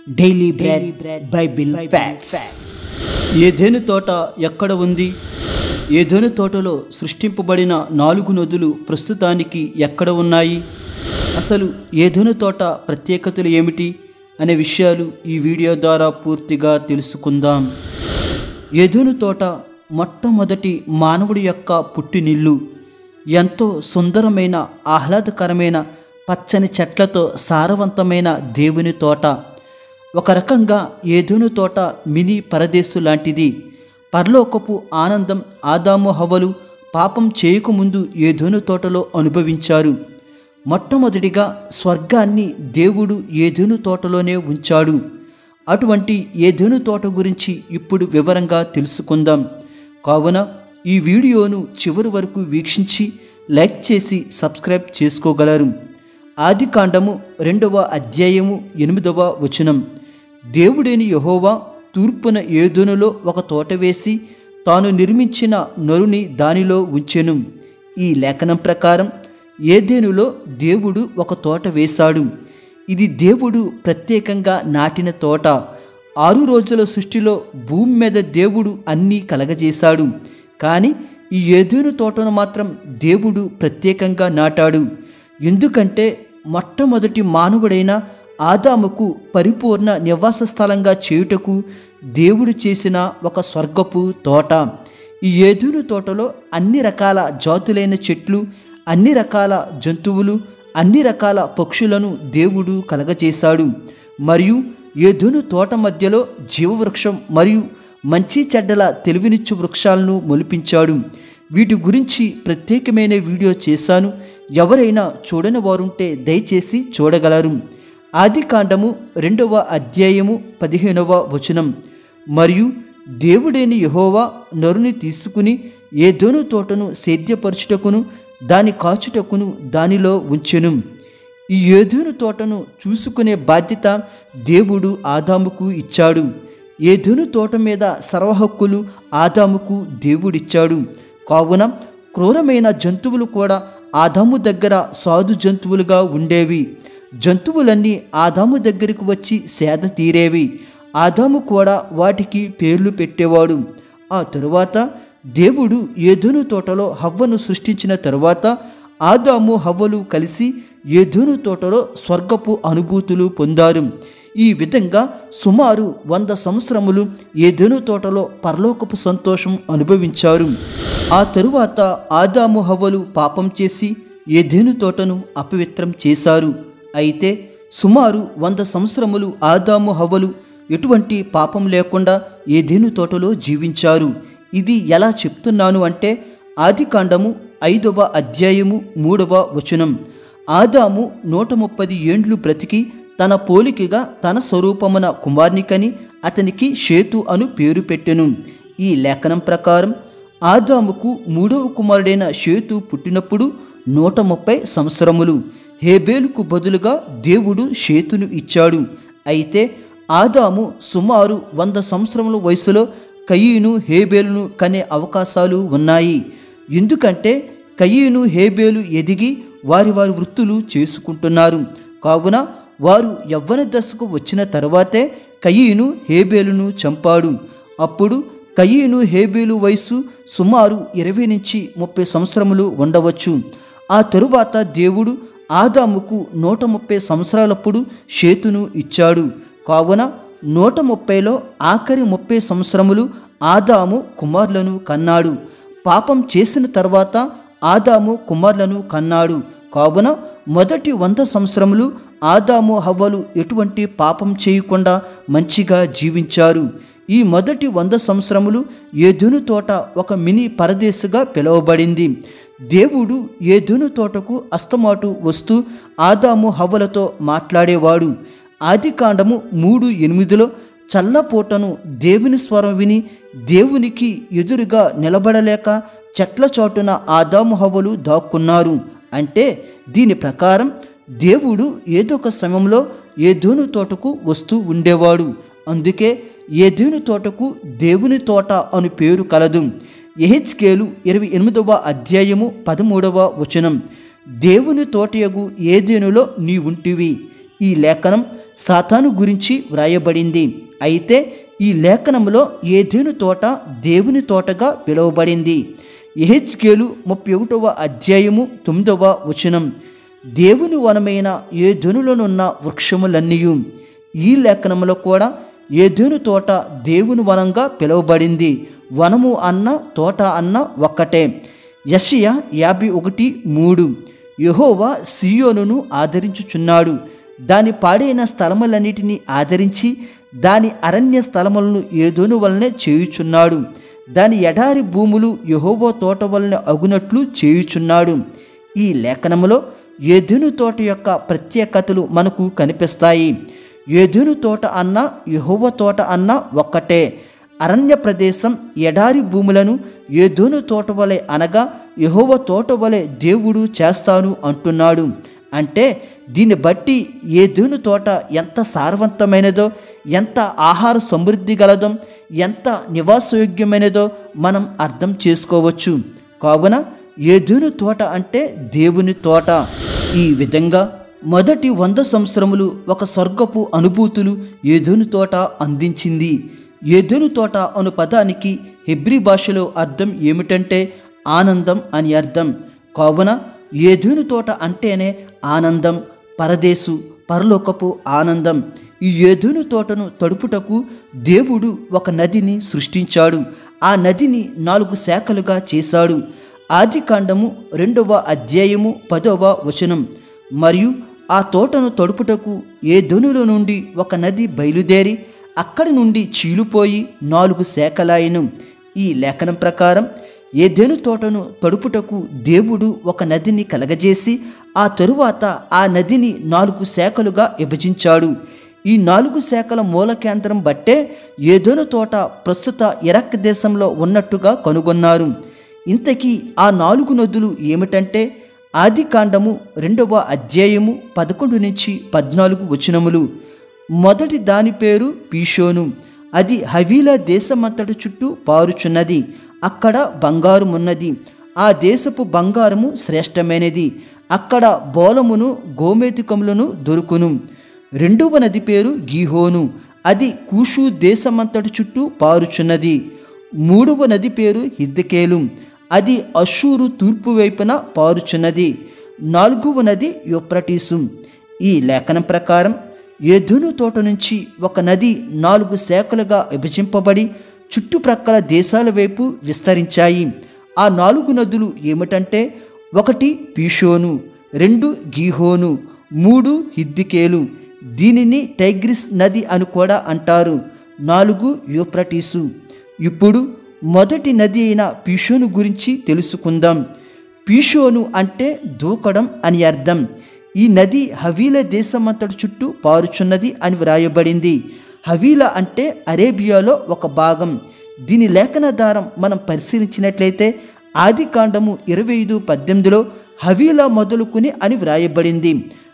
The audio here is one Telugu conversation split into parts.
Daily bread Bible facts. ఏదెను తోట ఎక్కడ ఉంది? ఏదెను తోటలో సృష్టింపబడిన 4 నదులు ప్రస్తుతానికి ఎక్కడ ఉన్నాయి? అసలు ఏదెను తోట ప్రత్యేకతలు ఏమిటి అనే విషయాలు ఈ వీడియో ద్వారా పూర్తిగా తెలుసుకుందాం. ఏదెను తోట మొట్టమొదటి మానవుడి యొక్క పుట్టినిల్లు. ఎంతో సుందరమైన ఆహ్లాదకరమైన పచ్చని చెట్లతో సారవంతమైన దేవుని తోట. ఒక రకంగా ఏదెను తోట మినీ పరదేశు లాంటిది. పరలోకపు ఆనందం ఆదాము హవ్వలు పాపం చేయకముందు ఏదెను తోటలో అనుభవించారు. మొట్టమొదటిగా స్వర్గాన్ని దేవుడు ఏదెను తోటలోనే ఉంచాడు. అటువంటి ఏదెను తోట గురించి ఇప్పుడు వివరంగా తెలుసుకుందాం. కావున ఈ వీడియోను చివరి వరకు వీక్షించి లైక్ చేసి సబ్స్క్రైబ్ చేసుకోగలరు. ఆదికాండము 2వ అధ్యాయము 8వ వచనం. దేవుడైన యెహోవా తూర్పున ఏదెనులో ఒక తోట వేసి తాను నిర్మించిన నరుని దానిలో ఉంచెను. ఈ లేఖనం ప్రకారం ఏదెనులో దేవుడు ఒక తోట వేశాడు. ఇది దేవుడు ప్రత్యేకంగా నాటిన తోట. 6 రోజుల సృష్టిలో భూమి మీద దేవుడు అన్నీ కలగజేశాడు. కానీ ఈ ఏదెను తోటను మాత్రం దేవుడు ప్రత్యేకంగా నాటాడు. ఎందుకంటే మొట్టమొదటి మానవుడైన ఆదాముకు పరిపూర్ణ నివాస స్థలంగా చేయుటకు దేవుడు చేసిన ఒక స్వర్గపు తోట. ఈ ఏదెను తోటలో అన్ని రకాల జాతులైన చెట్లు, అన్ని రకాల జంతువులు, అన్ని రకాల పక్షులను దేవుడు కలగజేశాడు. మరియు ఏదెను తోట మధ్యలో జీవవృక్షం మరియు మంచి చెడ్డల తెలివినిచ్చు వృక్షాలను మొలిపించాడు. వీటి గురించి ప్రత్యేకమైన వీడియో చేశాను. ఎవరైనా చూడని వారుంటే దయచేసి చూడగలరు. ఆదికాండము 2వ అధ్యాయము 15వ వచనం. మరియు దేవుడైన యెహోవా నరుని తీసుకుని ఏదెను తోటను సేద్యపరచుటకును దాని కాచుటకును దానిలో ఉంచెను. ఈ ఏదెను తోటను చూసుకునే బాధ్యత దేవుడు ఆదాముకు ఇచ్చాడు. ఏదెను తోట మీద సర్వహక్కులు ఆదాముకు దేవుడిచ్చాడు. కావున క్రూరమైన జంతువులు కూడా ఆదాము దగ్గర సాధు జంతువులుగా ఉండేవి. జంతువులన్నీ ఆదాము దగ్గరికి వచ్చి సేద తీరేవి. ఆదాము కూడా వాటికి పేర్లు పెట్టేవాడు. ఆ తరువాత దేవుడు ఏదెను తోటలో హవ్వను సృష్టించిన తరువాత ఆదాము హవ్వలు కలిసి ఏదెను తోటలో స్వర్గపు అనుభూతులు పొందారు. ఈ విధంగా సుమారు 100 సంవత్సరములు ఏదెను తోటలో పరలోకపు సంతోషం అనుభవించారు. ఆ తరువాత ఆదాము హవ్వలు పాపం చేసి ఏదెను తోటను అపవిత్రం చేశారు. అయితే సుమారు 100 సంవత్సరములు ఆదాము హవ్వలు ఎటువంటి పాపం లేకుండా ఏదెను తోటలో జీవించారు. ఇది ఎలా చెప్తున్నాను అంటే ఆదికాండము 5వ అధ్యాయము 3వ వచనం. ఆదాము 130 ఏండ్లు బ్రతికి తన పోలికగా తన స్వరూపమున కుమార్నికని అతనికి షేతు అను పేరు పెట్టెను. ఈ లేఖనం ప్రకారం ఆదాముకు 3వ కుమారుడైన షేతు పుట్టినప్పుడు 130 సంవత్సరములు. హేబేలుకు బదులుగా దేవుడు షేతును ఇచ్చాడు. అయితే ఆదాము సుమారు 100 సంవత్సరముల వయసులో కయీను హేబేలును కనే అవకాశాలు ఉన్నాయి. ఎందుకంటే కయీను హేబేలు ఎదిగి వారి వృత్తులు చేసుకుంటున్నారు. కావున వారు యవ్వన దశకు వచ్చిన తర్వాతే కయీను హేబేలును చంపాడు. అప్పుడు కయీను హేబేలు వయసు సుమారు 20 నుంచి 30 సంవత్సరములు ఉండవచ్చు. ఆ తరువాత దేవుడు ఆదాముకు 130 సంవత్సరాలప్పుడు షేతును ఇచ్చాడు. కావున 130లో ఆఖరి 30 సంవత్సరములు ఆదాము కుమారులను కన్నాడు. పాపం చేసిన తర్వాత ఆదాము కుమారులను కన్నాడు. కావున మొదటి 100 సంవత్సరములు ఆదాము హవ్వలు ఎటువంటి పాపం చేయకుండా మంచిగా జీవించారు. ఈ మొదటి 100 సంవత్సరములు ఏదెను తోట ఒక మినీ పరదేశుగా పిలువబడింది. దేవుడు ఏదెను తోటకు అస్తమాటు వస్తూ ఆదాము హవ్వలతో మాట్లాడేవాడు. ఆదికాండము 3:8లో చల్లపూటను దేవుని స్వరం విని దేవునికి ఎదురుగా నిలబడలేక చెట్ల చాటున ఆదాము హవ్వలు దాక్కున్నారు. అంటే దీని ప్రకారం దేవుడు ఏదో ఒక సమయంలో ఏదెను తోటకు వస్తూ ఉండేవాడు. అందుకే ఏదెను తోటకు దేవుని తోట అని పేరు కలదు. యెహెజ్కేలు 28వ అధ్యాయము 13వ వచనం. దేవుని తోటయగు ఏదెనులో నీ ఉంటివి. ఈ లేఖనం సాతాను గురించి వ్రాయబడింది. అయితే ఈ లేఖనంలో ఏదెను తోట దేవుని తోటగా పిలువబడింది. యెహెజ్కేలు 31వ అధ్యాయము 9వ వచనం, దేవుని వనమైన ఏదెనులోనున్న వృక్షములన్నీయు. ఈ లేఖనంలో కూడా ఏదెను తోట దేవుని వనంగా పిలువబడింది. వనము అన్న తోట అన్న ఒక్కటే. యెషయా 51:3, యెహోవా సీయోనును ఆదరించుచున్నాడు, దాని పాడైన స్థలములన్నిటినీ ఆదరించి దాని అరణ్య స్థలములను ఏదోను వలనే చేయుచున్నాడు, దాని ఎడారి భూములు యెహోవా తోట వలన అగునట్లు చేయుచున్నాడు. ఈ లేఖనములో ఏదెను తోట యొక్క ప్రత్యేకతలు మనకు కనిపిస్తాయి. ఏదెను తోట అన్న యెహోవా తోట అన్న ఒక్కటే. అరణ్య ప్రదేశం, ఎడారి భూములను ఏదెను తోట వలె అనగా యెహోవా తోట వలె దేవుడు చేస్తాను అంటున్నాడు. అంటే దీన్ని బట్టి ఏదెను తోట ఎంత సారవంతమైనదో, ఎంత ఆహార సమృద్ధి గలదో, ఎంత నివాసయోగ్యమైనదో మనం అర్థం చేసుకోవచ్చు. కావున ఏదెను తోట అంటే దేవుని తోట. ఈ విధంగా మొదటి 100 సంవత్సరములు ఒక స్వర్గపు అనుభూతులు ఏదెను తోట అందించింది. ఏదెను తోట అను పదానికి హెబ్రీ భాషలో అర్థం ఏమిటంటే ఆనందం అని అర్థం. కావున ఏదెను తోట అంటేనే ఆనందం, పరదేశు, పరలోకపు ఆనందం. ఈ ఏదెను తోటను తడుపుటకు దేవుడు ఒక నదిని సృష్టించాడు. ఆ నదిని 4 శాఖలుగా చేశాడు. ఆదికాండము 2వ అధ్యాయము 10వ వచనం, మరియు ఆ తోటను తడుపుటకు ఏదెనులో నుండి ఒక నది బయలుదేరి అక్కడి నుండి చీలిపోయి 4 శాఖలాయెను. ఈ లేఖనం ప్రకారం ఏదెను తోటను తడుపుటకు దేవుడు ఒక నదిని కలగజేసి ఆ తరువాత ఆ నదిని 4 శాఖలుగా విభజించాడు. ఈ 4 శాఖల మూల కేంద్రం బట్టే ఏదెను తోట ప్రస్తుత ఇరాక్ దేశంలో ఉన్నట్టుగా కనుగొన్నారు. ఇంతకీ ఆ 4 నదులు ఏమిటంటే ఆదికాండము 2వ అధ్యాయము 11 నుంచి 14 వచనములు. మొదటి దాని పేరు పీషోను. అది హవీలా దేశమంతటి చుట్టూ పారుచున్నది. అక్కడ బంగారం ఉన్నది. ఆ దేశపు బంగారము శ్రేష్టమైనది. అక్కడ బోలమును గోమేతికములను దొరుకును. రెండవ నది పేరు గీహోను. అది కూషు దేశమంతటి చుట్టూ పారుచున్నది. మూడవ నది పేరు హిద్దకేలు. అది అషూరు తూర్పు వైపున పారుచున్నది. 4వ నది యూఫ్రటీసు. ఈ లేఖనం ప్రకారం ఏదెను తోట నుంచి ఒక నది 4 శాఖలుగా విభజింపబడి చుట్టుప్రక్కల దేశాల వైపు విస్తరించాయి. ఆ 4 నదులు ఏమిటంటే 1 పీషోను, 2 గీహోను, 3 హిద్దకేలు. దీనిని టైగ్రిస్ నది అని కూడా అంటారు. 4 యూఫ్రటీసు. ఇప్పుడు మొదటి నది అయిన పీషోను గురించి తెలుసుకుందాం. పీషోను అంటే దూకడం అని అర్థం. ఈ నది హవీలా దేశమంతటి చుట్టూ పారుచున్నది అని వ్రాయబడింది. హవీలా అంటే అరేబియాలో ఒక భాగం. దీని లేఖనాధారం మనం పరిశీలించినట్లయితే ఆదికాండము 25:18లో హవీలా మొదలుకుని అని వ్రాయబడింది.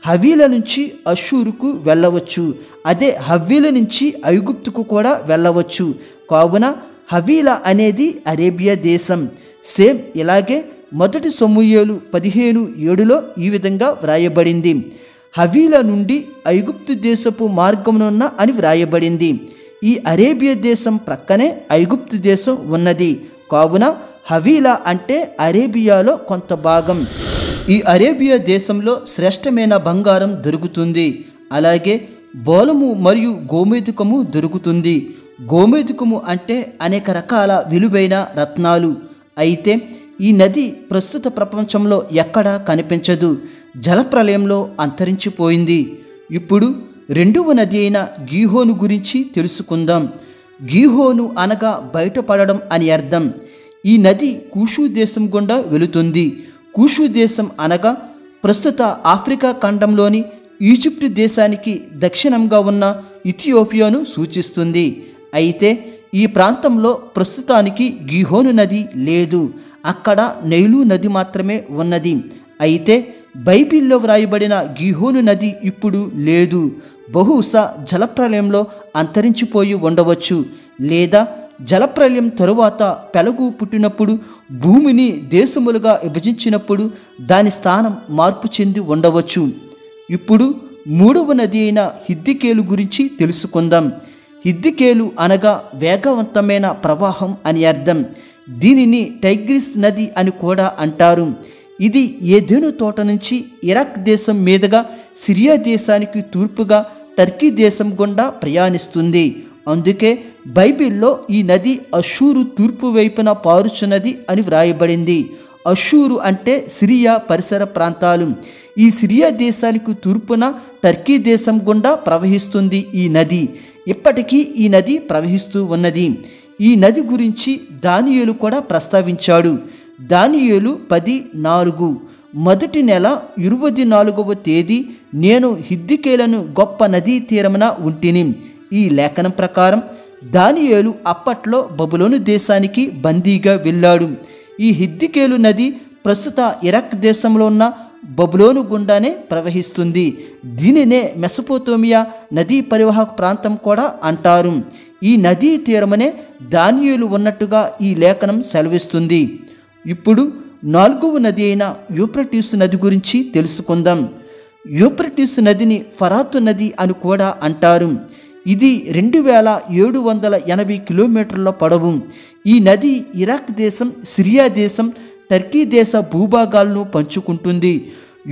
హవీలా నుంచి అషూరుకు వెళ్ళవచ్చు. అదే హవీలా నుంచి ఐగుప్తుకు కూడా వెళ్ళవచ్చు. కావున హవీలా అనేది అరేబియా దేశం. సేమ్ ఇలాగే మొదటి సమూయేలు 15:7లో ఈ విధంగా వ్రాయబడింది. హవీలా నుండి ఐగుప్తు దేశపు మార్గమునున్న అని వ్రాయబడింది. ఈ అరేబియా దేశం ప్రక్కనే ఐగుప్తు దేశం ఉన్నది. కావున హవీలా అంటే అరేబియాలో కొంత భాగం. ఈ అరేబియా దేశంలో శ్రేష్టమైన బంగారం దొరుకుతుంది. అలాగే బోలము మరియు గోమేధికము దొరుకుతుంది. గోమేధికము అంటే అనేక రకాల విలువైన రత్నాలు. అయితే ఈ నది ప్రస్తుత ప్రపంచంలో ఎక్కడా కనిపించదు. జలప్రలయంలో అంతరించిపోయింది. ఇప్పుడు 2వ నది అయిన గీహోను గురించి తెలుసుకుందాం. గీహోను అనగా బయటపడడం అని అర్థం. ఈ నది కూషు దేశం గుండా వెళుతుంది. కూషు దేశం అనగా ప్రస్తుత ఆఫ్రికా ఖండంలోని ఈజిప్టు దేశానికి దక్షిణంగా ఉన్న ఇథియోపియాను సూచిస్తుంది. అయితే ఈ ప్రాంతంలో ప్రస్తుతానికి గీహోను నది లేదు. అక్కడ నైలు నది మాత్రమే ఉన్నది. అయితే బైబిల్లో వ్రాయబడిన గీహోను నది ఇప్పుడు లేదు. బహుశా జలప్రలయంలో అంతరించిపోయి ఉండవచ్చు, లేదా జలప్రలయం తరువాత పెలగు పుట్టినప్పుడు భూమిని దేశములుగా విభజించినప్పుడు దాని స్థానం మార్పు చెంది ఉండవచ్చు. ఇప్పుడు మూడవ నది అయిన హిద్దికేలు గురించి తెలుసుకుందాం. హిద్దికేలు అనగా వేగవంతమైన ప్రవాహం అని అర్థం. దీనిని టైగ్రిస్ నది అని కూడా అంటారు. ఇది ఏదెను తోట నుంచి ఇరాక్ దేశం మీదుగా సిరియా దేశానికి తూర్పుగా టర్కీ దేశం గుండా ప్రయాణిస్తుంది. అందుకే బైబిల్లో ఈ నది అషూరు తూర్పు వైపున పారుచున్నది అని వ్రాయబడింది. అషూరు అంటే సిరియా పరిసర ప్రాంతాలు. ఈ సిరియా దేశానికి తూర్పున టర్కీ దేశం గుండా ప్రవహిస్తుంది ఈ నది. ఇప్పటికీ ఈ నది ప్రవహిస్తూ ఉన్నది. ఈ నది గురించి దానియేలు కూడా ప్రస్తావించాడు. దానియేలు 10:4 మొదటి నెల 24వ తేదీ నేను హిద్దికేలను గొప్ప నదీ తీరమున ఉంటిని. ఈ లేఖనం ప్రకారం దానియేలు అప్పట్లో బబులోను దేశానికి బందీగా వెళ్ళాడు. ఈ హిద్దికేలు నది ప్రస్తుత ఇరాక్ దేశంలో ఉన్న బబులోను గుండానే ప్రవహిస్తుంది. దీనినే మెసొపొతేమియా నదీ పరివాహక ప్రాంతం కూడా అంటారు. ఈ నదీ తీరమనే దానియేలు ఉన్నట్టుగా ఈ లేఖనం సెలవిస్తుంది. ఇప్పుడు 4వ నది అయిన యూఫ్రటీసు నది గురించి తెలుసుకుందాం. యూఫ్రటీసు నదిని ఫరాతు నది అని కూడా అంటారు. ఇది 2780 కిలోమీటర్ల పొడవు. ఈ నది ఇరాక్ దేశం, సిరియా దేశం, టర్కీ దేశ భూభాగాలను పంచుకుంటుంది.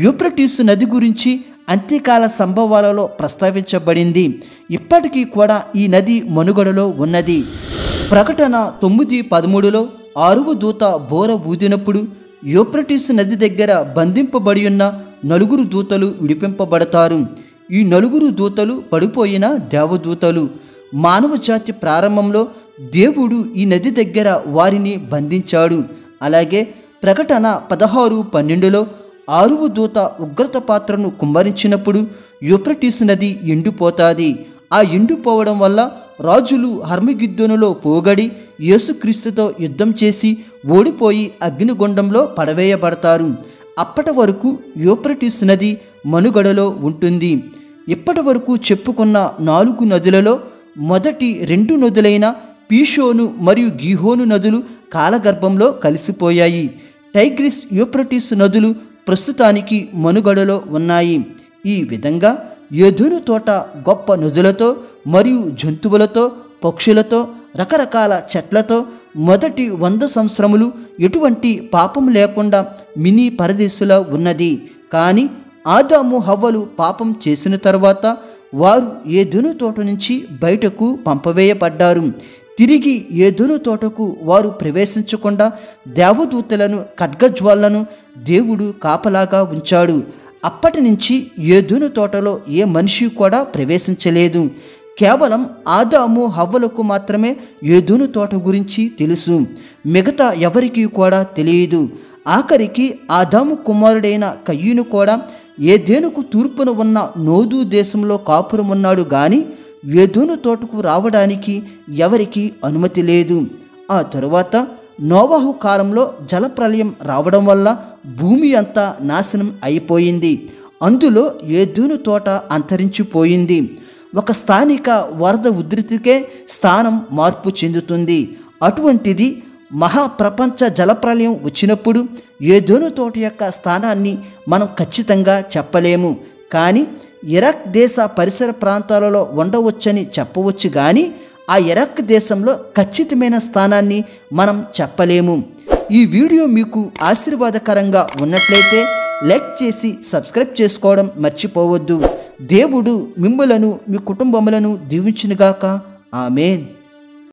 యూఫ్రటీసు నది గురించి అంత్యకాల సంభవాలలో ప్రస్తావించబడింది. ఇప్పటికీ కూడా ఈ నది మనుగడలో ఉన్నది. ప్రకటన 9:13లో 6వ దూత బోర ఊదినప్పుడు యూఫ్రటీసు నది దగ్గర బంధింపబడి ఉన్న 4 దూతలు విడిపింపబడతారు. ఈ 4 దూతలు పడిపోయిన దేవదూతలు. మానవ జాతి ప్రారంభంలో దేవుడు ఈ నది దగ్గర వారిని బంధించాడు. అలాగే ప్రకటన 16:12లో 6వ దూత ఉగ్రత పాత్రను కుమ్మరించినప్పుడు యూఫ్రటీసు నది ఎండిపోతాది. ఆ ఎండిపోవడం వల్ల రాజులు హర్మగిద్దోనులో పోగడి యేసుక్రీస్తుతో యుద్ధం చేసి ఓడిపోయి అగ్నిగుండంలో పడవేయబడతారు. అప్పటి వరకు యూఫ్రటీసు నది మనుగడలో ఉంటుంది. ఇప్పటి వరకు చెప్పుకున్న 4 నదులలో మొదటి 2 నదులైన పీషోను మరియు గీహోను నదులు కాలగర్భంలో కలిసిపోయాయి. టైగ్రిస్, యూఫ్రటీసు నదులు ప్రస్తుతానికి మనుగడలో ఉన్నాయి. ఈ విధంగా ఏదెను తోట గొప్ప నదులతో మరియు జంతువులతో, పక్షులతో, రకరకాల చెట్లతో మొదటి 100 సంవత్సరములు ఎటువంటి పాపం లేకుండా మినీ పరదేశులా ఉన్నది. కానీ ఆదాము హవ్వలు పాపం చేసిన తర్వాత వారు ఏదెను తోట నుంచి బయటకు పంపవేయబడ్డారు. తిరిగి ఏదెను తోటకు వారు ప్రవేశించకుండా దేవదూతలను, ఖడ్గజ్వాలను దేవుడు కాపలాగా ఉంచాడు. అప్పటి నుంచి ఏదెను తోటలో ఏ మనిషి కూడా ప్రవేశించలేదు. కేవలం ఆదాము హవ్వలకు మాత్రమే ఏదెను తోట గురించి తెలుసు. మిగతా ఎవరికీ కూడా తెలియదు. ఆఖరికి ఆదాము కుమారుడైన కయ్యూను కూడా ఏదెనుకు తూర్పున ఉన్న నోదు దేశంలో కాపురం ఉన్నాడు. కానీ ఏదెను తోటకు రావడానికి ఎవరికి అనుమతి లేదు. ఆ తరువాత నోవాహు కాలంలో జలప్రలయం రావడం వల్ల భూమి అంతా నాశనం అయిపోయింది. అందులో ఏదెను తోట అంతరించిపోయింది. ఒక స్థానిక వరద ఉధృతికే స్థానం మార్పు చెందుతుంది. అటువంటిది మహాప్రపంచ జలప్రలయం వచ్చినప్పుడు ఏదెను తోట యొక్క స్థానాన్ని మనం ఖచ్చితంగా చెప్పలేము. కానీ ఇరాక్ దేశ పరిసర ప్రాంతాలలో ఉండవచ్చని చెప్పవచ్చు. కానీ ఆ ఇరాక్ దేశంలో ఖచ్చితమైన స్థానాన్ని మనం చెప్పలేము. ఈ వీడియో మీకు ఆశీర్వాదకరంగా ఉన్నట్లయితే లైక్ చేసి సబ్స్క్రైబ్ చేసుకోవడం మర్చిపోవద్దు. దేవుడు మిమ్ములను, మీ కుటుంబములను దీవించునుగాక. ఆమేన్.